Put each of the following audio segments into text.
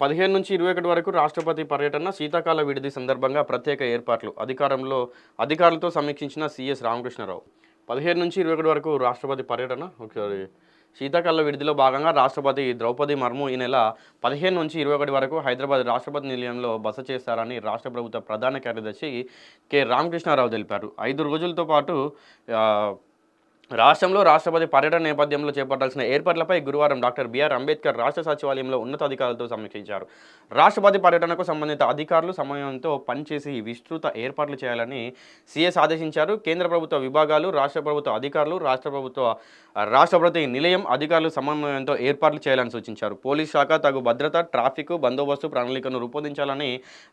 15-21 వరకు రాష్ట్రపతి పర్యటన, శీతాకాల విడిది సందర్భంగా ప్రత్యేక ఏర్పాట్లు. అధికారులతో సమీక్షించిన సీఎస్ రామకృష్ణారావు. 15-21 వరకు రాష్ట్రపతి పర్యటన. ఒకసారి శీతాకాల విడిదిలో భాగంగా రాష్ట్రపతి ద్రౌపది ముర్ము ఈ నెల 15-21 వరకు హైదరాబాద్ రాష్ట్రపతి నిలయంలో బస చేస్తారని రాష్ట్ర ప్రభుత్వ ప్రధాన కార్యదర్శి కె రామకృష్ణారావు తెలిపారు. 5 రోజులతో పాటు రాష్ట్రంలో రాష్ట్రపతి పర్యటన నేపథ్యంలో చేపట్టాల్సిన ఏర్పాట్లపై గురువారం డాక్టర్ బిఆర్ అంబేద్కర్ రాష్ట్ర సచివాలయంలో ఉన్నతాధికారులతో సమీక్షించారు. రాష్ట్రపతి పర్యటనకు సంబంధిత అధికారులు సమయంతో పనిచేసి విస్తృత ఏర్పాట్లు చేయాలని సీఎస్ ఆదేశించారు. కేంద్ర ప్రభుత్వ విభాగాలు, రాష్ట్ర ప్రభుత్వ అధికారులు, రాష్ట్రపతి నిలయం అధికారులు సమన్వయంతో ఏర్పాట్లు చేయాలని సూచించారు. పోలీస్ శాఖ తగు భద్రత, ట్రాఫిక్ బందోబస్తు ప్రణాళికను రూపొందించాలని,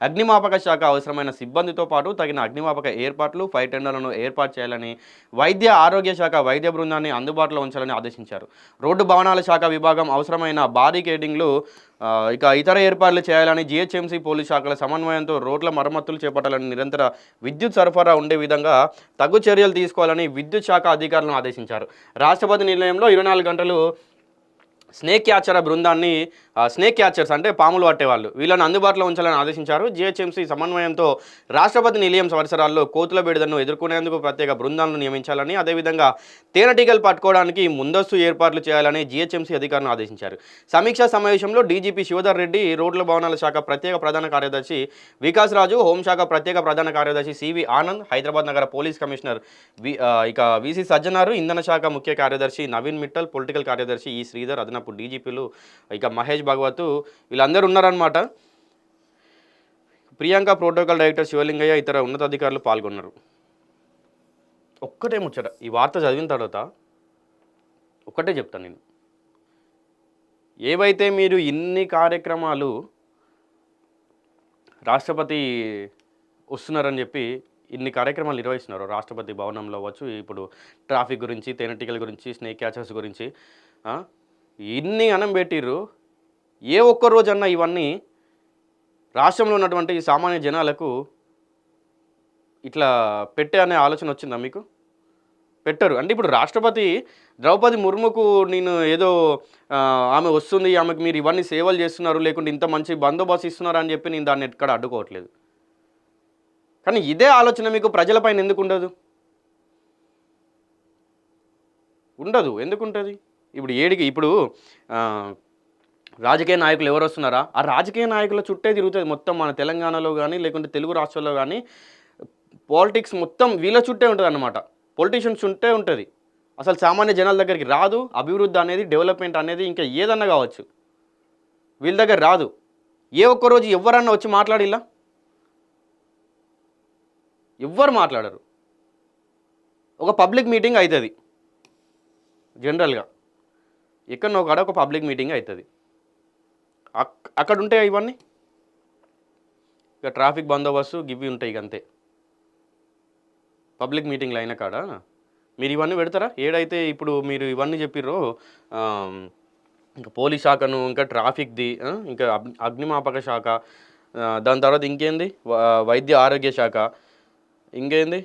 అగ్నిమాపక శాఖ అవసరమైన సిబ్బందితో పాటు తగిన అగ్నిమాపక ఏర్పాట్లు, ఫైర్ టెండర్లను ఏర్పాటు చేయాలని, వైద్య ఆరోగ్య శాఖ వైద్య బృందాన్ని అందుబాటులో ఉంచాలని ఆదేశించారు. రోడ్డు భవనాల శాఖ విభాగం అవసరమైన బారికేడింగ్లు ఇతర ఏర్పాట్లు చేయాలని, జీహెచ్ఎంసీ పోలీస్ శాఖల సమన్వయంతో రోడ్ల మరమ్మతులు చేపట్టాలని, నిరంతర విద్యుత్ సరఫరా ఉండే విధంగా తగు చర్యలు తీసుకోవాలని విద్యుత్ శాఖ అధికారులను ఆదేశించారు. రాష్ట్రపతి నిలయంలో 24 గంటలు స్నేక్ క్యాచర్స్ అంటే పాములు పట్టేవాళ్ళు, వీళ్ళని అందుబాటులో ఉంచాలని ఆదేశించారు. జీహెచ్ఎంసీ సమన్వయంతో రాష్ట్రపతి నిలయం పరిసరాల్లో కోతుల బెడదను ఎదుర్కొనేందుకు ప్రత్యేక బృందాలను నియమించాలని, అదేవిధంగా తేనెటీగలు పట్టుకోవడానికి ముందస్తు ఏర్పాట్లు చేయాలని జీహెచ్ఎంసీ అధికారులను ఆదేశించారు. సమీక్షా సమావేశంలో డీజీపీ శివధర్ రెడ్డి, రోడ్ల భవనాల శాఖ ప్రత్యేక ప్రధాన కార్యదర్శి వికాస్ రాజు, హోంశాఖ ప్రత్యేక ప్రధాన కార్యదర్శి సివి ఆనంద్, హైదరాబాద్ నగర పోలీస్ కమిషనర్ విసి సజ్జనారు, ఇంధన శాఖ ముఖ్య కార్యదర్శి నవీన్ మిట్టల్, పొలిటికల్ కార్యదర్శి ఈ శ్రీధర్, అదనపు డీజీపీలు మహేష్ భగవత్, వీళ్ళందరూ ఉన్నారనమాట. ప్రియాంక ప్రోటోకాల్ డైరెక్టర్ శివలింగయ్య, ఇతర ఉన్నతాధికారులు పాల్గొన్నారు. ఒక్కటే ముచ్చట, ఈ వార్త చదివిన తర్వాత ఒక్కటే చెప్తాను నేను. ఏవైతే మీరు ఇన్ని కార్యక్రమాలు రాష్ట్రపతి వస్తున్నారని చెప్పి ఇన్ని కార్యక్రమాలు నిర్వహిస్తున్నారు, రాష్ట్రపతి భవనంలో అవ్వచ్చు, ఇప్పుడు ట్రాఫిక్ గురించి, తేనెటీగల గురించి, స్నేక్ క్యాచర్స్ గురించి ఇన్ని అనం పెట్టిర్రు. ఏ ఒక్క రోజన్నా ఇవన్నీ రాష్ట్రంలో ఉన్నటువంటి సామాన్య జనాలకు ఇట్లా పెట్టే అనే ఆలోచన వచ్చిందా మీకు? పెట్టరు. అంటే ఇప్పుడు రాష్ట్రపతి ద్రౌపది ముర్ముకు నేను ఏదో ఆమె వస్తుంది, ఆమెకు మీరు ఇవన్నీ సేవలు చేస్తున్నారు, లేకుంటే ఇంత మంచి బందోబస్తు ఇస్తున్నారు అని చెప్పి నేను దాన్ని ఎక్కడ అడ్డుకోవట్లేదు. కానీ ఇదే ఆలోచన మీకు ప్రజలపైన ఎందుకు ఉండదు? ఎందుకు ఉంటుంది? ఇప్పుడు రాజకీయ నాయకులు ఎవరు వస్తున్నారా, ఆ రాజకీయ నాయకుల చుట్టే తిరుగుతుంది మొత్తం. మన తెలంగాణలో కానీ, లేకుంటే తెలుగు రాష్ట్రాల్లో కానీ పాలిటిక్స్ మొత్తం వీళ్ళ చుట్టే ఉంటుంది అన్నమాట. పొలిటీషియన్స్ చుట్టే ఉంటుంది. అసలు సామాన్య జనాల దగ్గరికి రాదు. అభివృద్ధి అనేది, డెవలప్మెంట్ అనేది, ఇంకా ఏదన్నా కావచ్చు, వీళ్ళ దగ్గర రాదు. ఏ ఒక్కరోజు ఎవరన్నా వచ్చి మాట్లాడిలా? ఎవ్వరు మాట్లాడరు. ఒక పబ్లిక్ మీటింగ్ అవుతుంది జనరల్గా, ఎక్కడో కాడ ఒక పబ్లిక్ మీటింగ్ అవుతుంది, అక్కడ ఉంటాయి ఇవన్నీ. ఇక ట్రాఫిక్ బందోబస్తు గివి ఉంటాయి, ఇక అంతే. పబ్లిక్ మీటింగ్లు అయిన కాడ మీరు ఇవన్నీ పెడతారా? ఏడైతే ఇప్పుడు మీరు ఇవన్నీ చెప్పిర్రో, ఇంకా పోలీస్ శాఖను, ఇంకా ట్రాఫిక్ది, ఇంకా అగ్నిమాపక శాఖ, దాని తర్వాత ఇంకేంది వైద్య ఆరోగ్య శాఖ, ఇంకేంది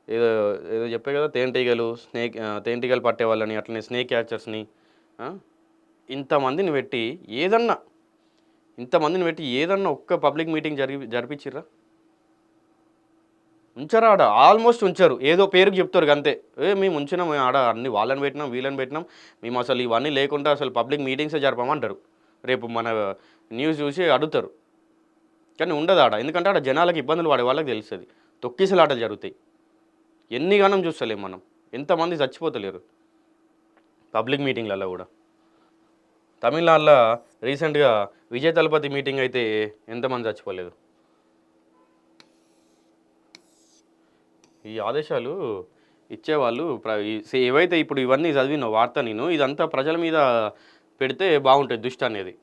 ఏదో ఏదో చెప్పే కదా, తేనెటీగలు పట్టే వాళ్ళని, అట్లనే స్నేక్ క్యాచర్స్ని, ఇంతమందిని పెట్టి ఏదన్నా ఒక్క పబ్లిక్ మీటింగ్ జరిపించిర్రా? ఉంచరా? ఆడ ఆల్మోస్ట్ ఉంచారు. ఏదో పేరుకి చెప్తారు అంతే. మేము ఉంచినాం, ఆడ అన్ని వాళ్ళని పెట్టినాం, వీళ్ళని పెట్టినాం, మేము అసలు ఇవన్నీ లేకుండా అసలు పబ్లిక్ మీటింగ్సే జరపమంటారు. రేపు మన న్యూస్ చూసి అడుగుతారు. కానీ ఉండదు ఆడ. ఎందుకంటే ఆడ జనాలకు ఇబ్బందులు పడే వాళ్ళకి తెలుస్తుంది. తొక్కిసలాటలు జరుగుతాయి. ఎన్ని గణం చూస్తలేం మనం, ఎంతమంది చచ్చిపోతలేరు పబ్లిక్ మీటింగ్లలో కూడా. తమిళనాడులో రీసెంట్గా విజయ్ తలపతి మీటింగ్ అయితే ఎంతమంది చచ్చిపోలేదు. ఈ ఆదేశాలు ఇచ్చేవాళ్ళు ఏవైతే ఇప్పుడు ఇవన్నీ చదివిన వార్త నేను, ఇదంతా ప్రజల మీద పెడితే బాగుంటుంది దృష్టి అనేది.